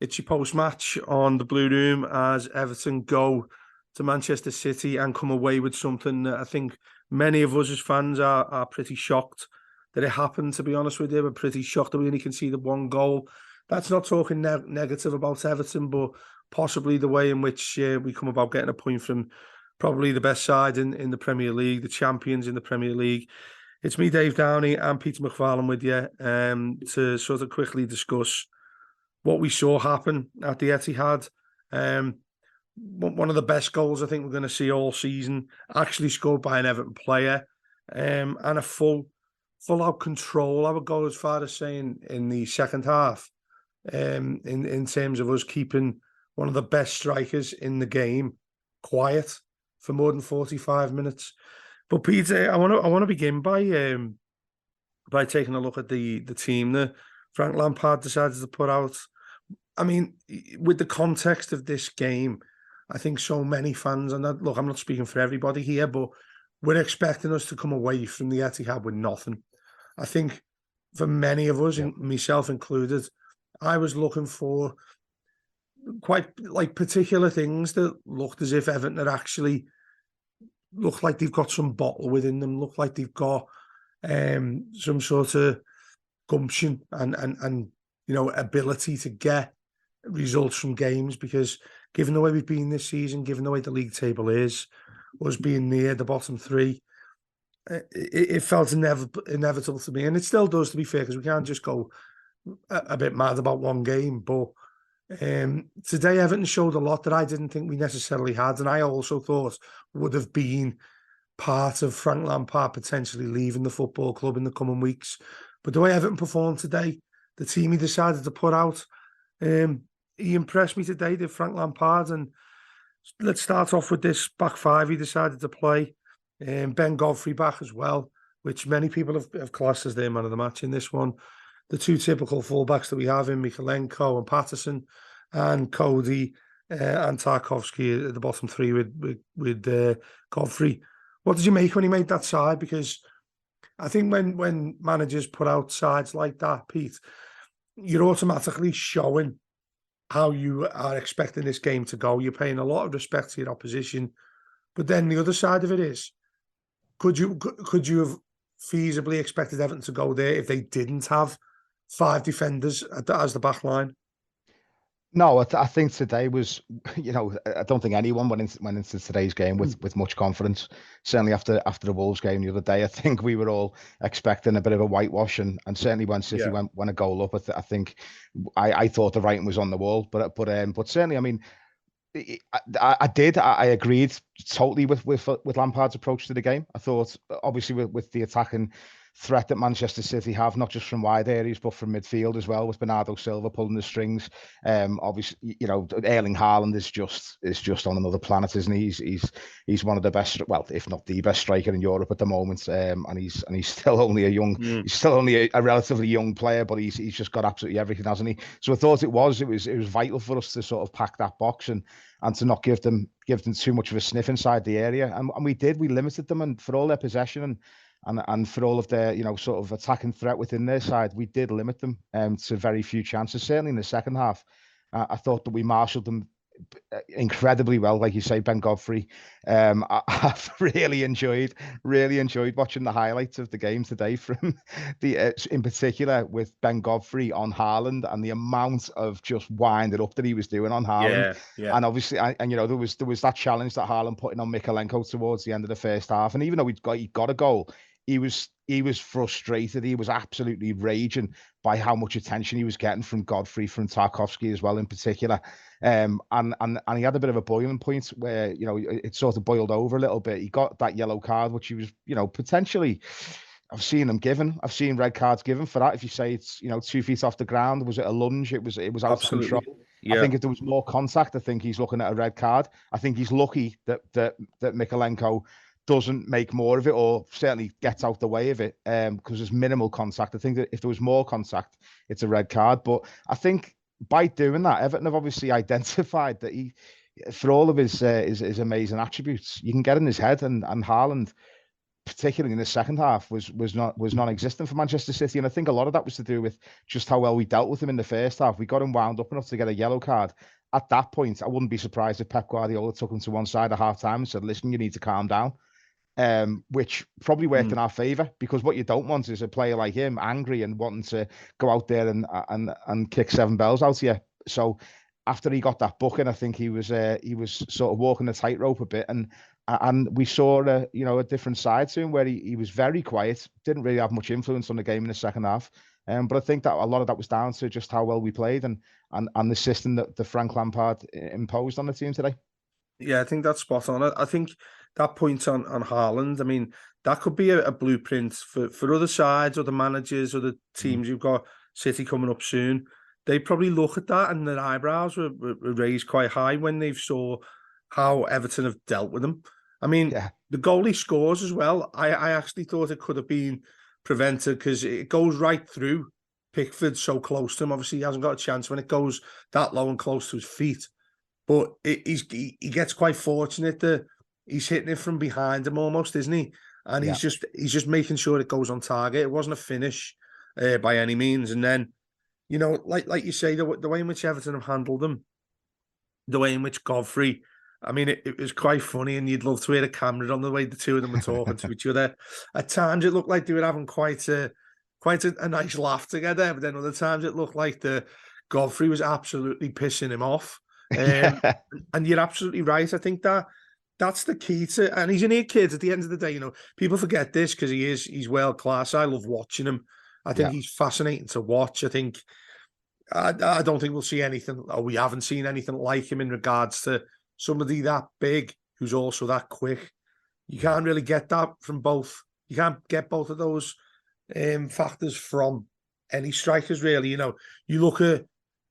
It's your post-match on the Blue Room as Everton go to Manchester City and come away with something that I think many of us as fans are pretty shocked that it happened, to be honest with you. We're pretty shocked that we only conceded one goal. That's not talking negative about Everton, but possibly the way in which we come about getting a point from probably the best side in the Premier League, the champions in the Premier League. It's me, Dave Downey, and Peter McFarlane with you to sort of quickly discuss what we saw happen at the Etihad. One of the best goals I think we're going to see all season, actually scored by an Everton player, and a full-out control. I would go as far as saying in the second half, in terms of us keeping one of the best strikers in the game quiet for more than 45 minutes. But Peter, I want to begin by taking a look at the team that Frank Lampard decided to put out. I mean, with the context of this game, I think so many fans, and look, I'm not speaking for everybody here, but we're expecting us to come away from the Etihad with nothing. I think for many of us, and myself included, I was looking for quite like particular things that looked as if Everton had actually looked like they've got some bottle within them, looked like they've got some sort of gumption and ability to get results from games, because given the way we've been this season, given the way the league table is, us being near the bottom three, it felt inevitable to me, and it still does, to be fair, because we can't just go a bit mad about one game. But today Everton showed a lot that I didn't think we necessarily had, and I also thought would have been part of Frank Lampard potentially leaving the football club in the coming weeks. But the way Everton performed today, the team he decided to put out, he impressed me today, did Frank Lampard. And let's start off with this back five he decided to play. Ben Godfrey back as well, which many people have classed as their man of the match in this one. The two typical fullbacks that we have in Mikalenko and Patterson, and Cody and Tarkowski at the bottom three with Godfrey. What did you make when he made that side? Because I think when managers put out sides like that, Pete, you're automatically showing how you are expecting this game to go. You're paying a lot of respect to your opposition. But then the other side of it is, could you have feasibly expected Everton to go there if they didn't have five defenders as the back line? No, I think today was, I don't think anyone went into today's game with much confidence. Certainly after the Wolves game the other day, I think we were all expecting a bit of a whitewash, and certainly when City went a goal up, I think I thought the writing was on the wall. But certainly, I mean, I agreed totally with Lampard's approach to the game. I thought, obviously, with the attacking threat that Manchester City have, not just from wide areas but from midfield as well, with Bernardo Silva pulling the strings. Obviously, Erling Haaland is just on another planet, isn't he? He's one of the best, well, if not the best striker in Europe at the moment, and he's still only he's still only a relatively young player, but he's just got absolutely everything, hasn't he? So I thought it was vital for us to sort of pack that box and to not give them too much of a sniff inside the area, and we did. We limited them, and for all their possession and for all of their, sort of attacking threat within their side, we did limit them to very few chances. Certainly in the second half, I thought that we marshalled them incredibly well. Like you say, Ben Godfrey. I've really enjoyed watching the highlights of the game today from in particular with Ben Godfrey on Haaland, and the amount of just winding up that he was doing on Haaland. Yeah. And obviously, there was that challenge that Haaland put in on Mikalenko towards the end of the first half, and even though he got a goal, he was frustrated. He was absolutely raging by how much attention he was getting from Godfrey, from Tarkowski as well in particular. And he had a bit of a boiling point where, it sort of boiled over a little bit. He got that yellow card, which he was, potentially, I've seen them given. I've seen red cards given for that. If you say it's, 2 feet off the ground, was it a lunge? It was out of control. Yeah. I think if there was more contact, I think he's looking at a red card. I think he's lucky that Mikalenko doesn't make more of it, or certainly gets out the way of it, because there's minimal contact. I think that if there was more contact, it's a red card. But I think by doing that, Everton have obviously identified that for all of his amazing attributes, you can get in his head, and Haaland particularly in the second half, was non-existent for Manchester City, and I think a lot of that was to do with just how well we dealt with him in the first half. We got him wound up enough to get a yellow card. At that point, I wouldn't be surprised if Pep Guardiola took him to one side at half time and said, "Listen, you need to calm down." Which probably worked in our favour, because what you don't want is a player like him angry and wanting to go out there and kick seven bells out here. So after he got that booking, I think he was sort of walking the tightrope a bit, and we saw a different side to him where he was very quiet, didn't really have much influence on the game in the second half. But I think that a lot of that was down to just how well we played and the system that the Frank Lampard imposed on the team today. Yeah, I think that's spot on. I think that point on Haaland, I mean, that could be a blueprint for other sides, other managers, other teams who've got City coming up soon. They probably look at that and their eyebrows were raised quite high when they saw how Everton have dealt with them. I mean, the goal he scores as well, I actually thought it could have been prevented, because it goes right through Pickford so close to him. Obviously, he hasn't got a chance when it goes that low and close to his feet. But he gets quite fortunate that he's hitting it from behind him almost, isn't he? And he's just making sure it goes on target. It wasn't a finish by any means. And then, like you say, the way in which Everton have handled them, the way in which Godfrey, I mean, it was quite funny, and you'd love to hear the camera on the way the two of them were talking to each other. At times, it looked like they were having quite a nice laugh together, but then other times it looked like Godfrey was absolutely pissing him off. And you're absolutely right. I think that's the key to, and he's an 8 kids at the end of the day. People forget this because he's world class. I love watching him. I think he's fascinating to watch. I think I don't think we'll see anything, or we haven't seen anything like him in regards to somebody that big who's also that quick. You can't really get that from both. You can't get both of those factors from any strikers, really. You look at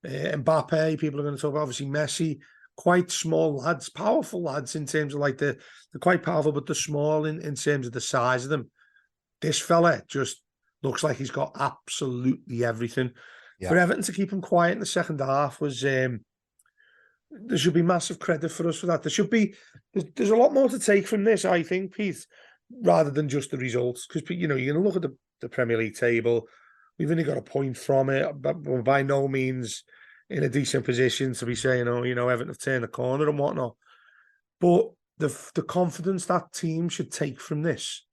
Mbappe, people are going to talk about, obviously, Messi, quite small lads, powerful lads in terms of they're quite powerful, but they're small in terms of the size of them. This fella just looks like he's got absolutely everything. For Everton to keep him quiet in the second half was, there should be massive credit for us for that. There's a lot more to take from this, I think, Pete, rather than just the results. Because, you're going to look at the Premier League table. We've only got a point from it, but we're by no means in a decent position to be saying, Everton have turned the corner and whatnot. But the confidence that team should take from this,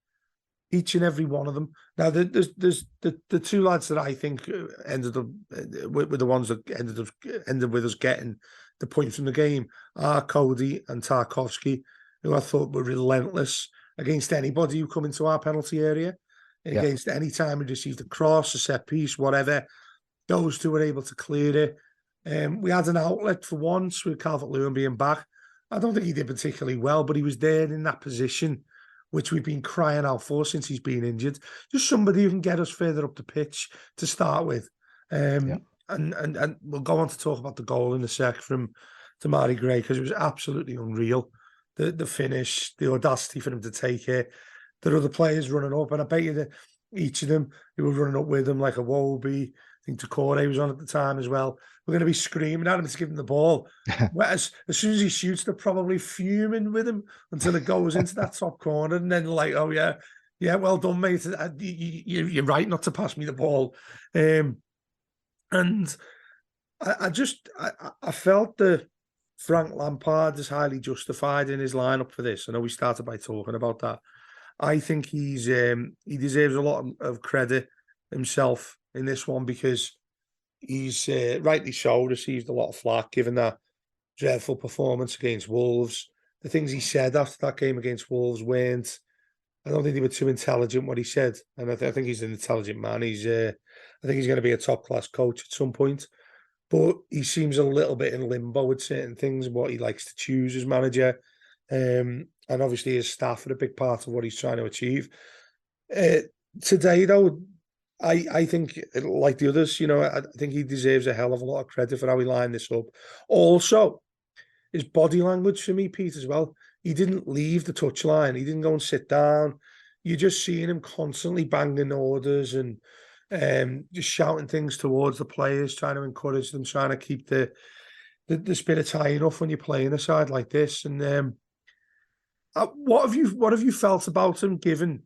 each and every one of them. Now, there's the two lads that I think ended up with the ones that ended with us getting the point from the game are Cody and Tarkowski, who I thought were relentless against anybody who come into our penalty area. Against any time we received a cross, a set piece, whatever, those two were able to clear it. We had an outlet for once with Calvert-Lewin being back. I don't think he did particularly well, but he was there in that position, which we've been crying out for since he's been injured. Just somebody who can get us further up the pitch to start with. And we'll go on to talk about the goal in a sec from Damari Gray, because it was absolutely unreal. The finish, the audacity for him to take it. There are other players running up, and I bet you that each of them who were running up with him, like a Wobie, I think Decore was on at the time as well, we're going to be screaming at him to give him the ball. As soon as he shoots, they're probably fuming with him until it goes into that top corner, and then like, oh yeah, well done, mate. You're right not to pass me the ball. And I felt that Frank Lampard is highly justified in his lineup for this. I know we started by talking about that. I think he deserves a lot of credit himself in this one, because he's rightly so received a lot of flack given that dreadful performance against Wolves. The things he said after that game against Wolves weren't, I don't think they were too intelligent what he said, and I think he's an intelligent man. I think he's going to be a top class coach at some point, but he seems a little bit in limbo with certain things, what he likes to choose as manager. And obviously his staff are a big part of what he's trying to achieve. Today, though, I think, like the others, I think he deserves a hell of a lot of credit for how he lined this up. Also, his body language for me, Pete, as well. He didn't leave the touchline. He didn't go and sit down. You're just seeing him constantly banging orders and just shouting things towards the players, trying to encourage them, trying to keep the spirits high enough when you're playing a side like this. And what have you felt about him, given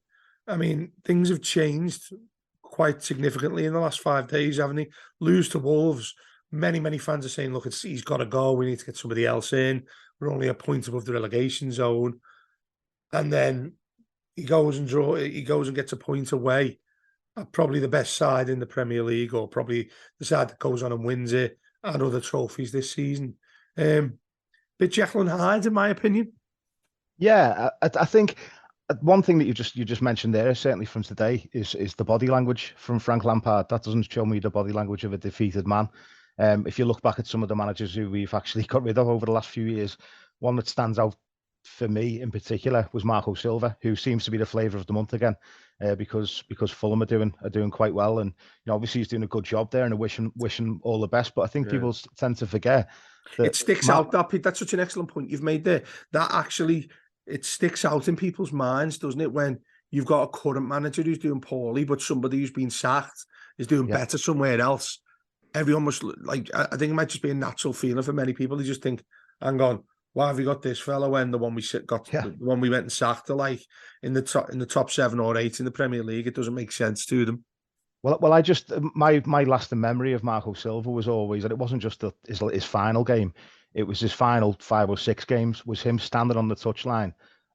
I mean, things have changed quite significantly in the last 5 days, haven't they? Lose to Wolves. Many fans are saying, look, he's got to go. We need to get somebody else in. We're only a point above the relegation zone. And then he goes and gets a point away at probably the best side in the Premier League, or probably the side that goes on and wins it and other trophies this season. Bit Jekyll and Hyde, in my opinion. Yeah, I think one thing that you just mentioned there, certainly from today, is the body language from Frank Lampard. That doesn't show me the body language of a defeated man. If you look back at some of the managers who we've actually got rid of over the last few years, one that stands out for me in particular was Marco Silva, who seems to be the flavour of the month again, because Fulham are doing quite well, and obviously he's doing a good job there, and I wish him all the best. But I think people tend to forget that it sticks out. That's such an excellent point you've made there. That actually, it sticks out in people's minds, doesn't it? When you've got a current manager who's doing poorly, but somebody who's been sacked is doing better somewhere else. Everyone must, like, I think it might just be a natural feeling for many people. They just think, hang on, why have you got this fella when the one the one we went and sacked are like in the top 7 or 8 in the Premier League? It doesn't make sense to them. Well, I just my lasting memory of Marco Silva was always that it wasn't just his final game; it was his final 5 or 6 games. Was him standing on the touchline,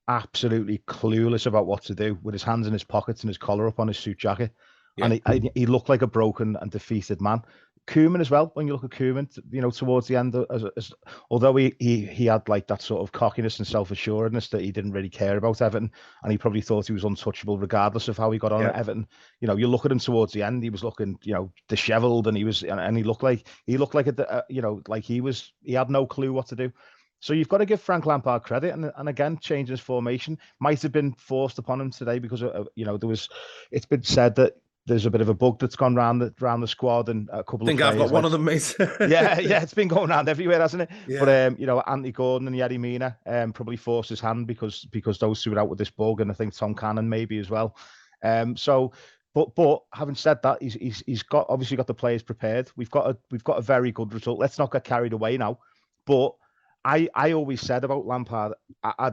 absolutely clueless about what to do, with his hands in his pockets and his collar up on his suit jacket, and he looked like a broken and defeated man. Koeman as well. When you look at Koeman, towards the end, although he had like that sort of cockiness and self-assuredness that he didn't really care about Everton, and he probably thought he was untouchable regardless of how he got on at Everton. You look at him towards the end, he was looking, dishevelled, and he looked like he had no clue what to do. So you've got to give Frank Lampard credit, and again, changing his formation might have been forced upon him today because it's been said that there's a bit of a bug that's gone round the squad, and a couple of players. I've got one of them, mate. yeah, it's been going around everywhere, hasn't it? Yeah. But Anthony Gordon and Yerry Mina probably forced his hand because those two are out with this bug, and I think Tom Cannon maybe as well. But having said that, he's obviously got the players prepared. We've got a very good result. Let's not get carried away now. But I always said about Lampard, I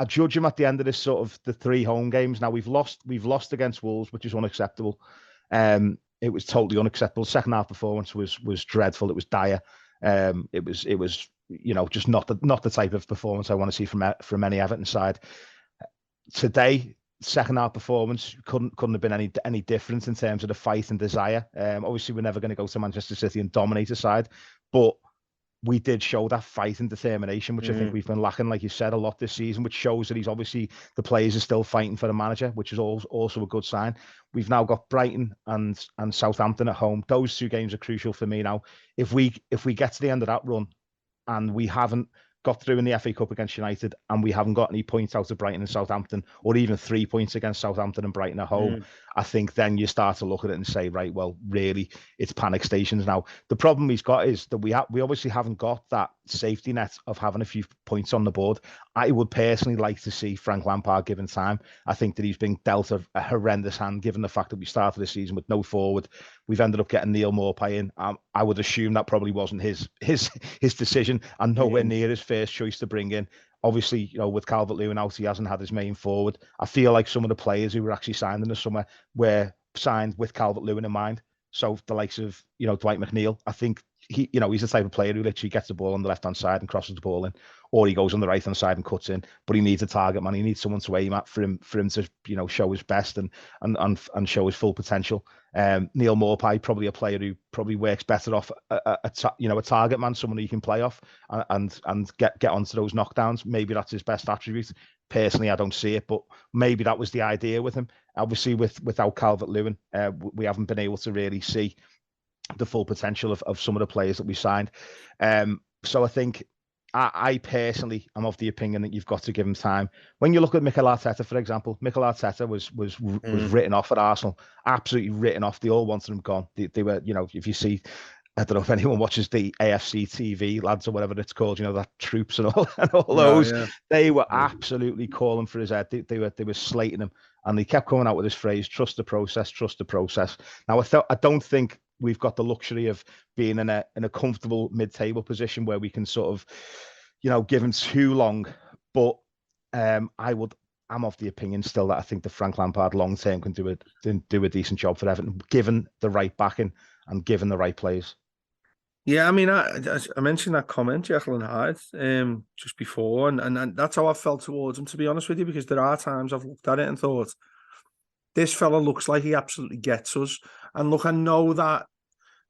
judge him at the end of this sort of the 3 home games. Now we've lost against Wolves, which is unacceptable. It was totally unacceptable. Second half performance was dreadful. It was dire. It was just not the type of performance I want to see from any Everton side. Today, second half performance couldn't have been any different in terms of the fight and desire. Obviously, we're never going to go to Manchester City and dominate a side, but we did show that fight and determination, which I think we've been lacking, like you said, a lot this season, which shows that the players are still fighting for the manager, which is also a good sign. We've now got Brighton and Southampton at home. Those 2 games are crucial for me now. If we get to the end of that run and we haven't got through in the FA Cup against United, and we haven't got any points out of Brighton and Southampton, or even 3 points against Southampton and Brighton at home, I think then you start to look at it and say, right, well, really, it's panic stations now. The problem he's got is that we obviously haven't got that safety net of having a few points on the board. I would personally like to see Frank Lampard given time. I think that he's been dealt a horrendous hand, given the fact that we started the season with no forward. We've ended up getting Neil Maupay in. I would assume that probably wasn't his decision, and nowhere near his first choice to bring in. Obviously, with Calvert-Lewin out, he hasn't had his main forward. I feel like some of the players who were actually signed in the summer were signed with Calvert-Lewin in mind. So the likes of, Dwight McNeil, I think he's the type of player who literally gets the ball on the left-hand side and crosses the ball in, or he goes on the right-hand side and cuts in. But he needs a target man. He needs someone to aim at for him to, show his best and show his full potential. Neil Maupay, probably a player who probably works better off a target man, someone who can play off and get onto those knockdowns. Maybe that's his best attribute. Personally, I don't see it, but maybe that was the idea with him. Obviously, without Calvert-Lewin, we haven't been able to really see the full potential of some of the players that we signed. So I think I personally am of the opinion that you've got to give him time. When you look at Mikel Arteta, for example, Mikel Arteta was written off at Arsenal, absolutely written off. They all wanted him gone. They were, if you see, I don't know if anyone watches the AFC TV lads or whatever it's called, that troops and all those. Yeah. They were absolutely calling for his head. They were slating him, and they kept coming out with this phrase: "Trust the process, trust the process." Now, I don't think we've got the luxury of being in a comfortable mid-table position where we can sort of, give him too long. But I I'm of the opinion still that I think that Frank Lampard long term can do a decent job for Everton, given the right backing and given the right players. Yeah, I mean, I mentioned that comment, Jekyll and Hyde, just before, and that's how I felt towards him, to be honest with you, because there are times I've looked at it and thought, this fella looks like he absolutely gets us. And look, I know that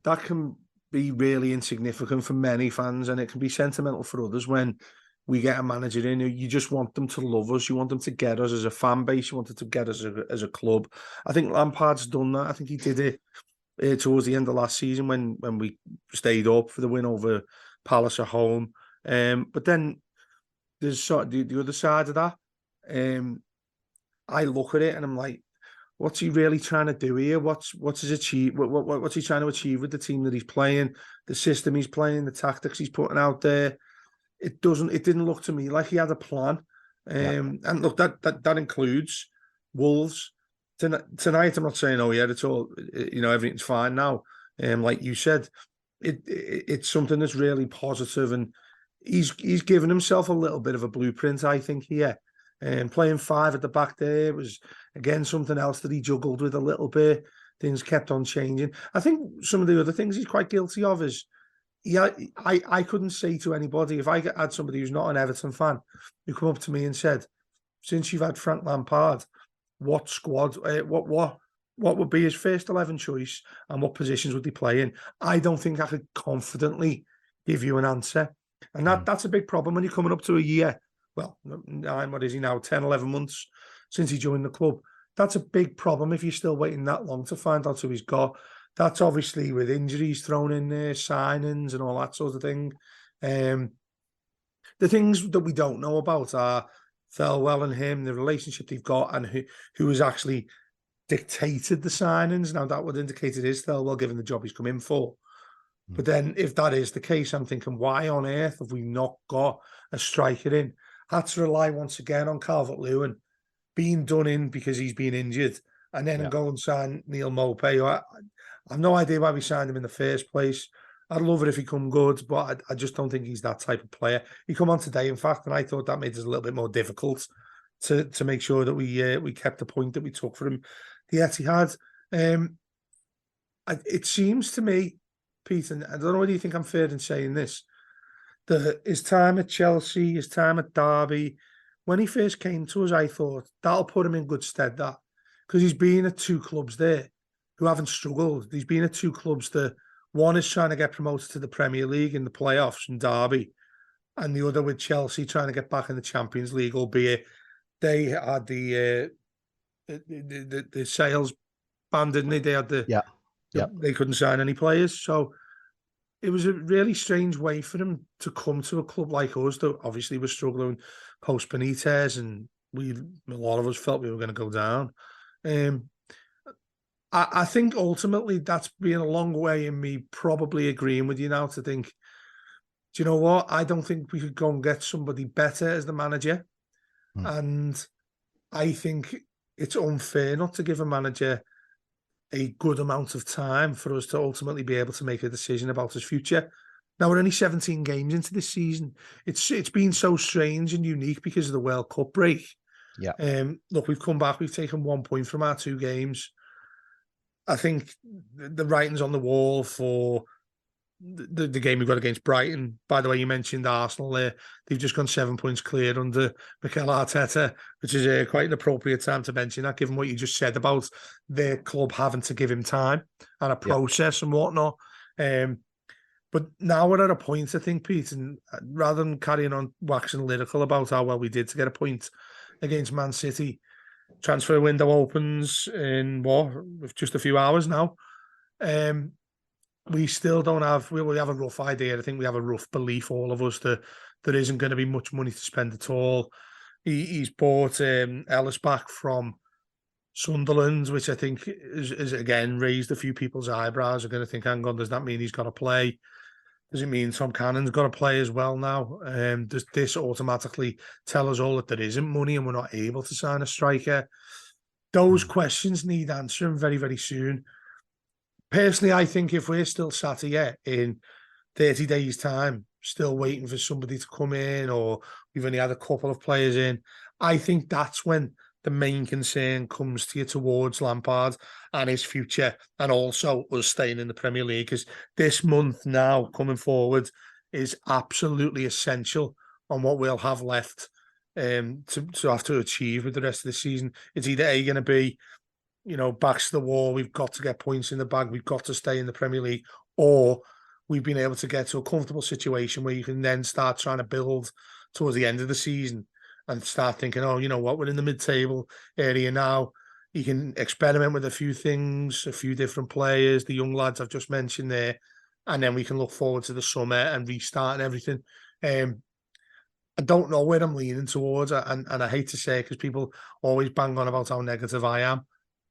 can be really insignificant for many fans, and it can be sentimental for others when we get a manager in. You just want them to love us. You want them to get us as a fan base. You want them to get us as a club. I think Lampard's done that. I think he did it towards the end of last season when we stayed up for the win over Palace at home. But then there's sort of the other side of that. I look at it and I'm like, what's he really trying to do here? What's his achieve? What's he trying to achieve with the team that he's playing, the system he's playing, the tactics he's putting out there? It didn't look to me like he had a plan. And look, that includes Wolves. Tonight, I'm not saying, oh yeah, it's all, everything's fine now. Like you said, it's something that's really positive, and he's given himself a little bit of a blueprint, I think, here. And playing 5 at the back there was, again, something else that he juggled with a little bit. Things kept on changing. I think some of the other things he's quite guilty of is, I couldn't say to anybody, if I had somebody who's not an Everton fan, who come up to me and said, since you've had Frank Lampard, what squad, what would be his first 11 choice and what positions would he play in? I don't think I could confidently give you an answer. And that's a big problem when you're coming up to a year. Well, what is he now? 10, 11 months since he joined the club. That's a big problem if you're still waiting that long to find out who he's got. That's obviously with injuries thrown in there, signings and all that sort of thing. The things that we don't know about are Thelwell and him, the relationship they've got, and who has actually dictated the signings. Now, that would indicate it is Thelwell, given the job he's come in for. But then if that is the case, I'm thinking, why on earth have we not got a striker in? Had to rely once again on Calvert-Lewin being done in because he's been injured, and then go and sign Neil Maupay. I have no idea why we signed him in the first place. I'd love it if he come good, but I just don't think he's that type of player. He come on today, in fact, and I thought that made it a little bit more difficult to make sure that we kept the point that we took for him. The Etihad. It seems to me, Pete, and I don't know whether you think I'm fair in saying this, that his time at Chelsea, his time at Derby, when he first came to us, I thought that'll put him in good stead, that, because he's been at 2 clubs there who haven't struggled. He's been at 2 clubs that one is trying to get promoted to the Premier League in the playoffs in Derby, and the other with Chelsea trying to get back in the Champions League, albeit they had the sales ban, didn't they? They had they couldn't sign any players, so it was a really strange way for him to come to a club like us that obviously was struggling post Benitez, and a lot of us felt we were going to go down. I think ultimately that's been a long way in me probably agreeing with you now to think, do you know what? I don't think we could go and get somebody better as the manager. And I think it's unfair not to give a manager a good amount of time for us to ultimately be able to make a decision about his future. Now, we're only 17 games into this season. It's been so strange and unique because of the World Cup break. Look, we've come back, we've taken 1 point from our 2 games. I think the writing's on the wall for the game we've got against Brighton. By the way, you mentioned Arsenal there. They've just gone 7 points clear under Mikel Arteta, which is quite an appropriate time to mention that, given what you just said about their club having to give him time and a process and whatnot. But now we're at a point, I think, Pete, and rather than carrying on waxing lyrical about how well we did to get a point against Man City, transfer window opens in with just a few hours now. We still don't have, we have a rough idea. I think we have a rough belief, all of us, that there isn't going to be much money to spend at all. He's bought Ellis back from Sunderland, which I think is again raised a few people's eyebrows. Are going to think, hang on, does that mean he's got to play? Does it mean Tom Cannon's got to play as well now? Does this automatically tell us all that there isn't money and we're not able to sign a striker? Those questions need answering very, very soon. Personally, I think if we're still sat here in 30 days' time still waiting for somebody to come in, or we've only had a couple of players in. I think that's when the main concern comes to you towards Lampard and his future, and also us staying in the Premier League, because this month now coming forward is absolutely essential on what we'll have left to have to achieve with the rest of the season. It's either going to be, backs to the wall, we've got to get points in the bag, we've got to stay in the Premier League, or we've been able to get to a comfortable situation where you can then start trying to build towards the end of the season and start thinking, oh, you know what, we're in the mid-table area now. You can experiment with a few things, a few different players, the young lads I've just mentioned there, and then we can look forward to the summer and restart and everything. I don't know where I'm leaning towards, and I hate to say it because people always bang on about how negative I am,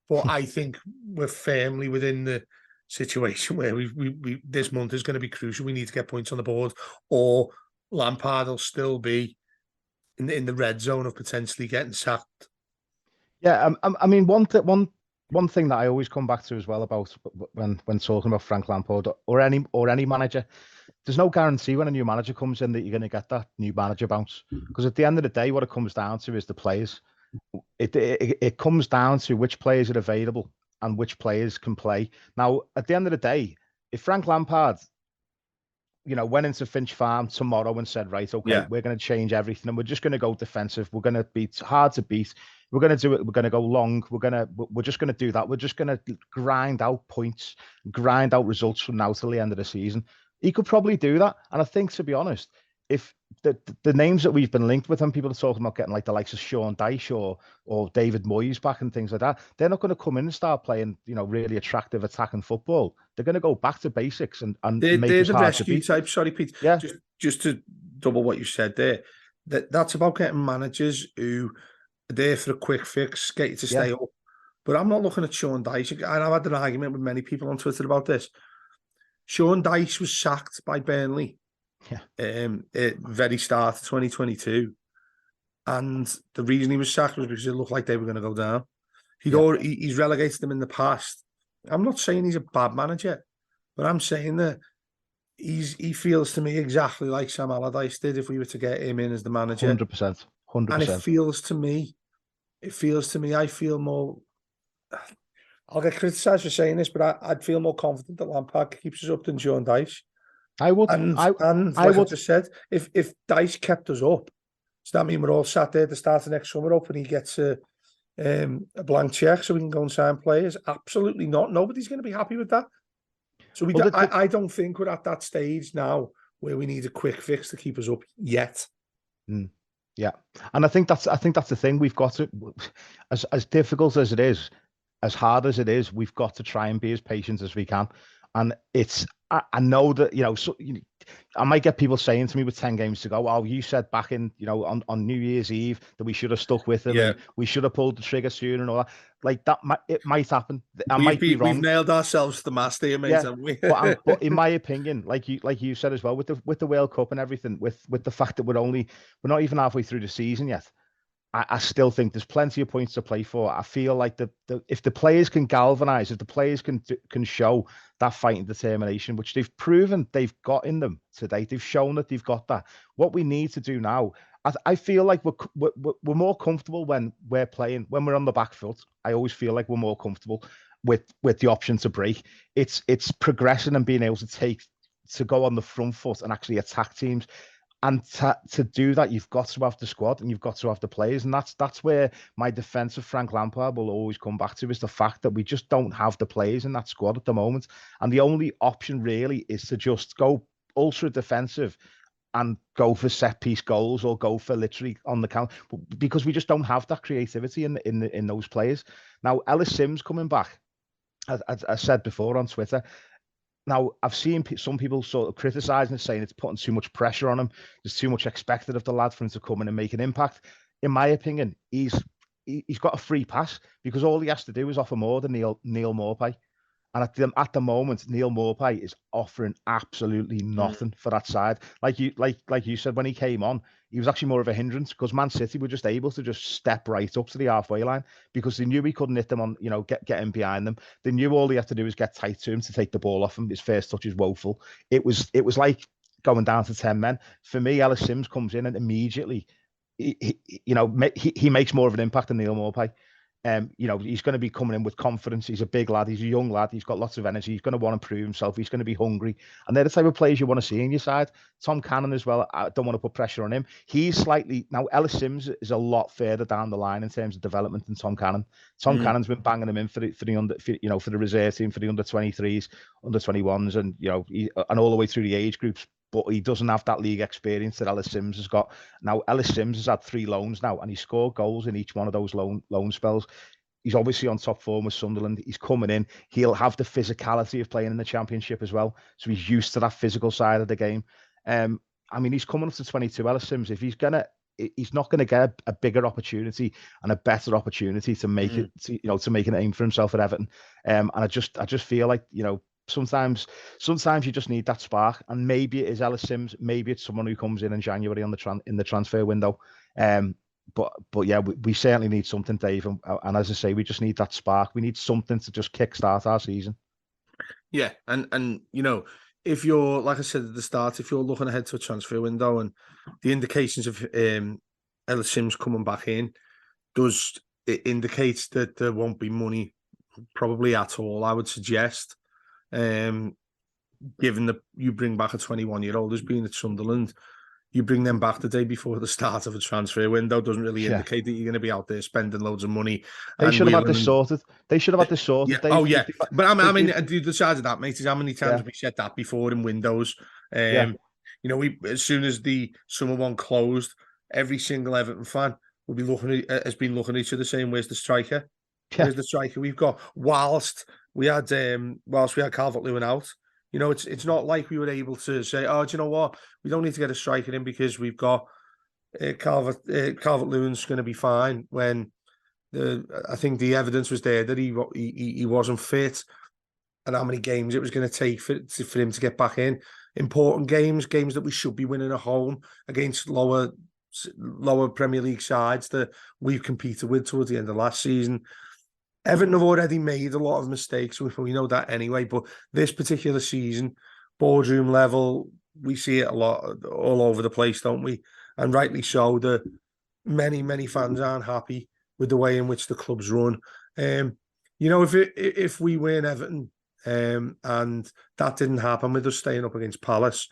but I think we're firmly within the situation where we this month is going to be crucial. We need to get points on the board, or Lampard will still be in the red zone of potentially getting sacked. Yeah, I mean, one thing that I always come back to as well about when talking about Frank Lampard or any manager, there's no guarantee when a new manager comes in that you're going to get that new manager bounce. Because at the end of the day, what it comes down to is the players. It comes down to which players are available and which players can play. Now, at the end of the day, if Frank Lampard, went into Finch Farm tomorrow and said, right, okay, we're going to change everything and we're just going to go defensive. We're going to be hard to beat. We're going to do it. We're going to go long. We're just going to do that. We're just going to grind out points, grind out results from now till the end of the season. He could probably do that. And I think, to be honest, if the names that we've been linked with, and people are talking about getting like the likes of Sean Dyche or David Moyes back and things like that, they're not going to come in and start playing, really attractive attacking football. They're going to go back to basics and make They're us the hard to rescue beat. type. Sorry, Pete. Yeah. Just to double what you said there. That's about getting managers who are there for a quick fix, get you to stay up. But I'm not looking at Sean Dyche. And I've had an argument with many people on Twitter about this. Sean Dyche was sacked by Burnley at very start of 2022. And the reason he was sacked was because it looked like they were going to go down. He's relegated them in the past. I'm not saying he's a bad manager, but I'm saying that he feels to me exactly like Sam Allardyce did if we were to get him in as the manager. 100%. And it feels to me, I feel more, I'll get criticised for saying this, but I'd feel more confident that Lampard keeps us up than Sean Dyche. I would. And like I just said, if Dyche kept us up, does that mean we're all sat there at the start of next summer up and he gets a blank check so we can go and sign players? Absolutely not. Nobody's going to be happy with that. So I don't think we're at that stage now where we need a quick fix to keep us up yet. Yeah, and I think that's the thing. We've got to, as difficult as it is, as hard as it is, we've got to try and be as patient as we can. And I know that, I might get people saying to me with 10 games to go, oh, you said back in, on New Year's Eve that we should have stuck with him and we should have pulled the trigger sooner and all that. Like that, it might happen. I might be wrong. We've nailed ourselves to the mast here, mate, haven't we? but in my opinion, like you said as well, with the World Cup and everything, with the fact that we're not even halfway through the season yet, I still think there's plenty of points to play for. I feel like if the players can galvanise, if the players can show that fight and determination, which they've proven they've got in them today, they've shown that they've got that. What we need to do now, I feel like we're more comfortable when we're playing, when we're on the back foot. I always feel like we're more comfortable with the option to break. It's progressing and being able to go on the front foot and actually attack teams. And to do that, you've got to have the squad and you've got to have the players. And that's where my defense of Frank Lampard will always come back to, is the fact that we just don't have the players in that squad at the moment. And the only option really is to just go ultra defensive and go for set piece goals or go for literally on the count, because we just don't have that creativity in those players. Now, Ellis Sims coming back, as I said before on Twitter. Now, I've seen some people sort of criticising it, saying it's putting too much pressure on him. There's too much expected of the lad for him to come in and make an impact. In my opinion, he's got a free pass, because all he has to do is offer more than Neil Maupay. And at the moment, Neil Maupay is offering absolutely nothing for that side. Like you said, when he came on, he was actually more of a hindrance, because Man City were just able to just step right up to the halfway line, because they knew he couldn't hit them on, get in behind them. They knew all he had to do was get tight to him to take the ball off him. His first touch is woeful. It was like going down to 10 men. For me, Ellis Sims comes in and immediately, he makes more of an impact than Neil Maupay. He's going to be coming in with confidence. He's a big lad. He's a young lad. He's got lots of energy. He's going to want to prove himself. He's going to be hungry. And they're the type of players you want to see in your side. Tom Cannon as well. I don't want to put pressure on him. Now Ellis Sims is a lot further down the line in terms of development than Tom Cannon. Tom Cannon's been banging him in for the reserve team, for the under 23s, under 21s, and and all the way through the age groups. But he doesn't have that league experience that Ellis Sims has got. Now, Ellis Sims has had 3 loans now, and he scored goals in each one of those loan spells. He's obviously on top form with Sunderland. He's coming in. He'll have the physicality of playing in the Championship as well. So he's used to that physical side of the game. He's coming up to 22, Ellis Sims. If he's not going to get a bigger opportunity and a better opportunity to make it, to make an aim for himself at Everton. And I just feel like, sometimes you just need that spark, and maybe it is Ellis Sims, maybe it's someone who comes in January in the transfer window. But yeah, we certainly need something, Dave, and as I say, we just need that spark. We need something to just kickstart our season. Yeah, and if you're, like I said at the start, if you're looking ahead to a transfer window and the indications of Ellis Sims coming back in, it indicates that there won't be money probably at all, I would suggest. Given that you bring back a 21-year-old who's been at Sunderland, you bring them back the day before the start of a transfer window, doesn't really indicate that you're going to be out there spending loads of money. They should have had this sorted. Yeah. Dave. Oh, yeah. But I mean, the side of that, mate, is how many times we said that before in windows. As soon as the summer one closed, every single Everton fan will be has been looking at each other saying, "Where's the striker? Where's the striker we've got?" Whilst we had Calvert-Lewin out, it's not like we were able to say, "Oh, do you know what? We don't need to get a striker in because we've got Calvert-Lewin's going to be fine." When I think the evidence was there that he wasn't fit, and how many games it was going to take for him to get back in. Important games that we should be winning at home against lower Premier League sides that we've competed with towards the end of last season. Everton have already made a lot of mistakes. We know that anyway. But this particular season, boardroom level, we see it a lot all over the place, don't we? And rightly so. That many fans aren't happy with the way in which the club's run. If we win Everton, and that didn't happen with us staying up against Palace,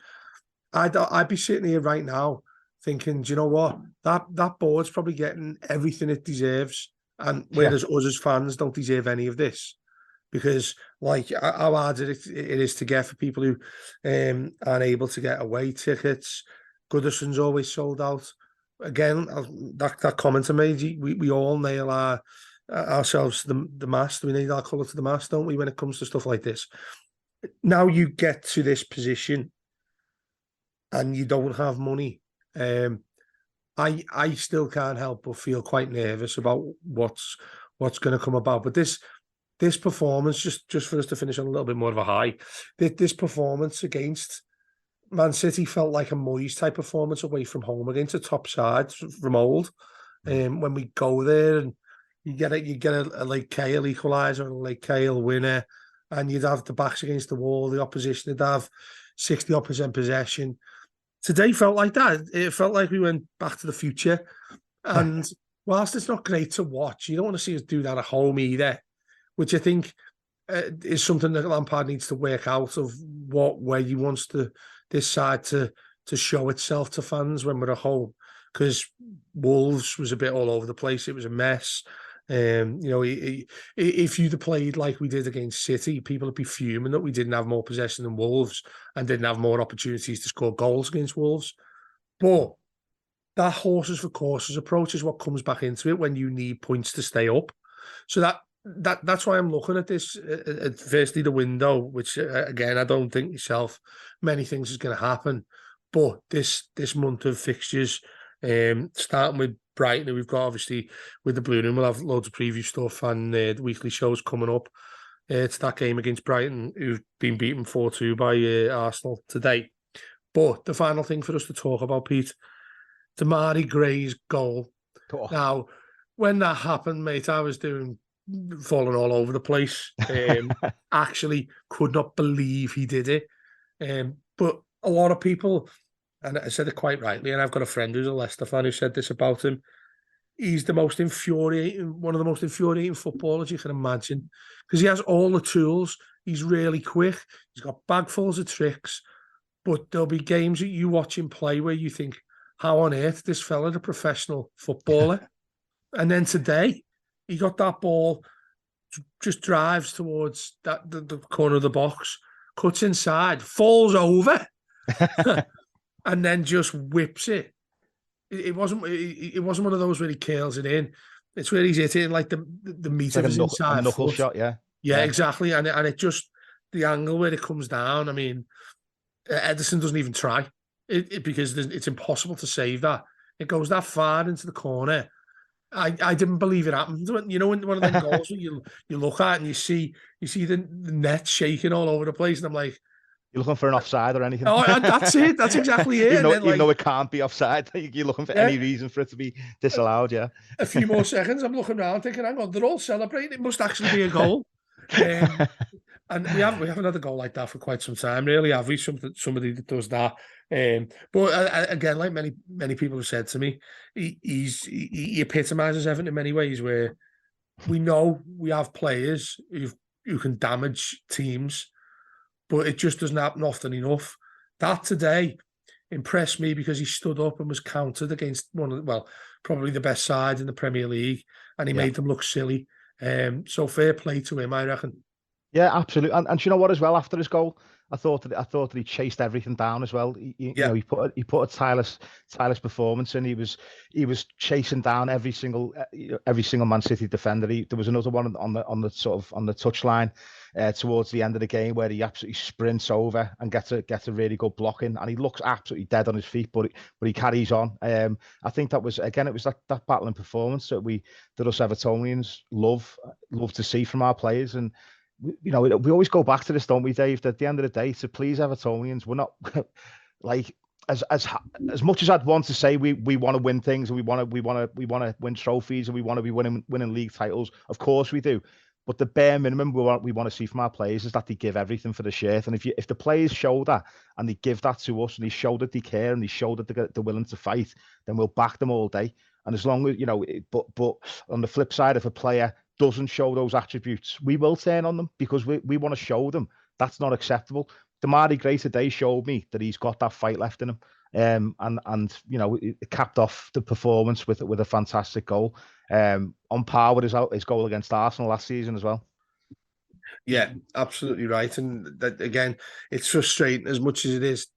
I'd be sitting here right now thinking, do you know what? That board's probably getting everything it deserves. And whereas us as fans don't deserve any of this, because how hard it is to get for people who aren't able to get away tickets. Goodison's always sold out. Again, that comment I made, we all nail ourselves to the mast. We nail our colour to the mast, don't we, when it comes to stuff like this? Now you get to this position and you don't have money. I still can't help but feel quite nervous about what's going to come about. But this performance, just for us to finish on a little bit more of a high, this performance against Man City felt like a Moyes type performance away from home against a top side from old. When we go there and you get a Lake Kale equaliser and a Lake Kale winner, and you'd have the backs against the wall, the opposition would have 60% possession. Today felt like that. It felt like we went back to the future. And whilst it's not great to watch, you don't want to see us do that at home either, which I think is something that Lampard needs to work out of what way he wants this side to show itself to fans when we're at home. Because Wolves was a bit all over the place. It was a mess. If you'd have played like we did against City, people would be fuming that we didn't have more possession than Wolves and didn't have more opportunities to score goals against Wolves. But that horses for courses approach is what comes back into it when you need points to stay up. So that's why I'm looking at this. At firstly, the window, which again I don't think myself many things is going to happen. But this month of fixtures, starting with Brighton, who we've got obviously with the Blue Room, we'll have loads of preview stuff and the weekly shows coming up. It's that game against Brighton, who've been beaten 4-2 by Arsenal today. But the final thing for us to talk about, Pete, Damari Gray's goal. Oh. Now, when that happened, mate, I was falling all over the place. Actually, could not believe he did it. But a lot of people, and I said it quite rightly, and I've got a friend who's a Leicester fan who said this about him. He's one of the most infuriating footballers you can imagine, because he has all the tools. He's really quick. He's got bagfuls of tricks, but there'll be games that you watch him play where you think, how on earth this fella a professional footballer? And then today, he got that ball, just drives towards the corner of the box, cuts inside, falls over, and then just whips it. It wasn't one of those where he curls it in. It's where he's hitting like the meat of his inside a knuckle foot. shot, yeah. Yeah, exactly. And it just, the angle where it comes down, I mean, Ederson doesn't even try because it's impossible to save that. It goes that far into the corner. I didn't believe it happened. You know, in one of them goals where you look at and you see the net shaking all over the place, and I'm like, you're looking for an offside or anything. Oh, that's it. That's exactly it. Even though it can't be offside, you're looking for any reason for it to be disallowed. Yeah. A few more seconds, I'm looking around thinking, hang on, they're all celebrating. It must actually be a goal. And we haven't had a goal like that for quite some time, really, have we? Somebody that does that. But again, like many people have said to me, he epitomises Everton in many ways. Where we know we have players who can damage teams, but it just doesn't happen often enough. That today impressed me because he stood up and was countered against probably the best side in the Premier League, and he made them look silly. So fair play to him, I reckon. Yeah, absolutely. And you know what, as well, after his goal, I thought that he chased everything down as well. You know, he put a tireless performance in. He was chasing down every single Man City defender. There was another one on the touchline towards the end of the game where he absolutely sprints over and gets a really good block in, and he looks absolutely dead on his feet, but he carries on. I think that was, again, it was that battling performance that us Evertonians love to see from our players. And you know, we always go back to this, don't we, Dave? That at the end of the day, to please Evertonians, we're not like as much as I'd want to say we want to win things and we want to win trophies and we want to be winning league titles. Of course we do, but the bare minimum we want to see from our players is that they give everything for the shirt. And if the players show that and they give that to us and they show that they care and they show that they're willing to fight, then we'll back them all day. And as long as, you know, but on the flip side, if a player doesn't show those attributes, we will turn on them because we want to show them that's not acceptable. Damari Gray today showed me that he's got that fight left in him, and you know, it capped off the performance with a fantastic goal, on par with his goal against Arsenal last season as well. Yeah, absolutely right. And that, again, it's frustrating as much as it is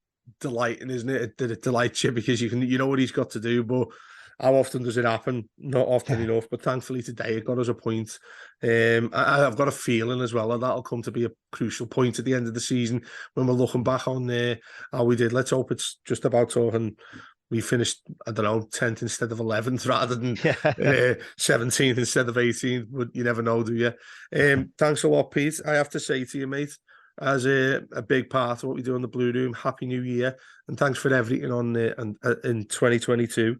delighting, isn't it? That it delights you because you know what he's got to do, but how often does it happen? Not often enough, but thankfully today it got us a point. I've got a feeling as well that that'll come to be a crucial point at the end of the season when we're looking back on how we did. Let's hope it's just about talking. We finished, I don't know, 10th instead of 11th rather than 17th instead of 18th. But you never know, do you? Thanks a lot, Pete. I have to say to you, mate, as a big part of what we do on the Blue Room, Happy New Year, and thanks for everything in 2022.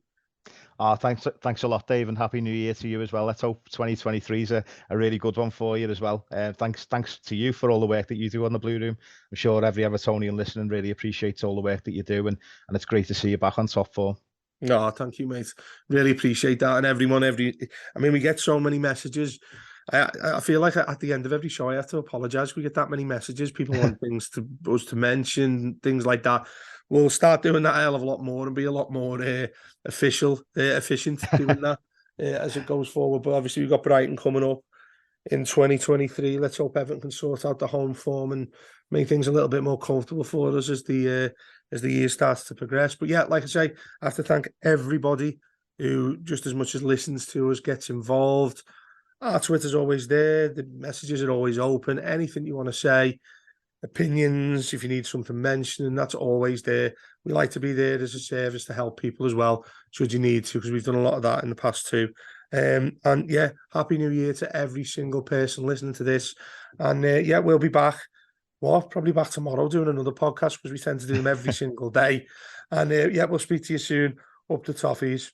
Thanks a lot, Dave, and Happy New Year to you as well. Let's hope 2023 is a really good one for you as well. Thanks to you for all the work that you do on the Blue Room. I'm sure every Evertonian listening really appreciates all the work that you do, and it's great to see you back on top form. No, thank you, mate. Really appreciate that. And everyone, I mean, we get so many messages. I feel like at the end of every show, I have to apologise. We get that many messages. People want things to us to mention, things like that. We'll start doing that a hell of a lot more and be a lot more efficient doing that as it goes forward. But obviously, we've got Brighton coming up in 2023. Let's hope Everton can sort out the home form and make things a little bit more comfortable for us as the year starts to progress. But yeah, like I say, I have to thank everybody who, just as much as listens to us, gets involved. Our Twitter's always there. The messages are always open. Anything you want to say, opinions, if you need something mentioning, that's always there. We like to be there as a service to help people as well, should you need to, because we've done a lot of that in the past too. And yeah, Happy New Year to every single person listening to this. And yeah, we'll be back. Probably back tomorrow doing another podcast because we tend to do them every single day. And yeah, we'll speak to you soon. Up the Toffees.